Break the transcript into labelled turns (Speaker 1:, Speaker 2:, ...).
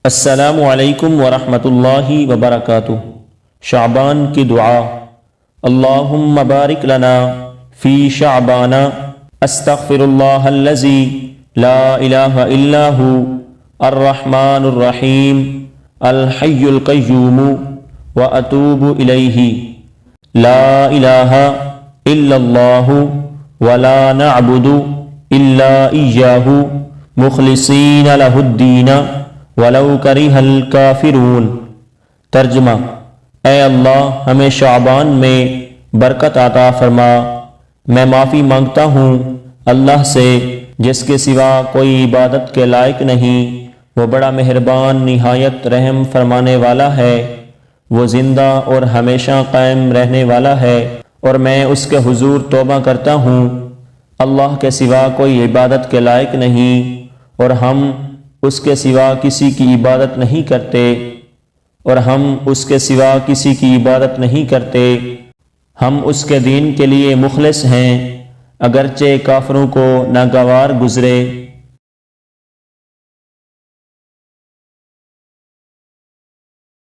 Speaker 1: السلام علیکم ورحمۃ اللہ وبرکاتہ۔ شعبان کی دعا۔ اللہم بارک لنا فی شعبان، استغفر اللہ الذی لا الہ الا ہو، الرحمن الرحیم، الحی القیوم، واتوب الیہ، لا الہ الا اللہ ولا نعبد الا ایاہ مخلصین لہ الدین وَلَوْ كَرِهَ الْكَافِرُونَ۔ ترجمہ: اے اللہ ہمیں شعبان میں برکت عطا فرما۔ میں معافی مانگتا ہوں اللہ سے جس کے سوا کوئی عبادت کے لائق نہیں۔ وہ بڑا مہربان نہایت رحم فرمانے والا ہے، وہ زندہ اور ہمیشہ قائم رہنے والا ہے، اور میں اس کے حضور توبہ کرتا ہوں۔ اللہ کے سوا کوئی عبادت کے لائق نہیں، اور ہم اس کے سوا کسی کی عبادت نہیں کرتے، ہم اس کے دین کے لیے مخلص ہیں، اگرچہ کافروں کو ناگوار گزرے۔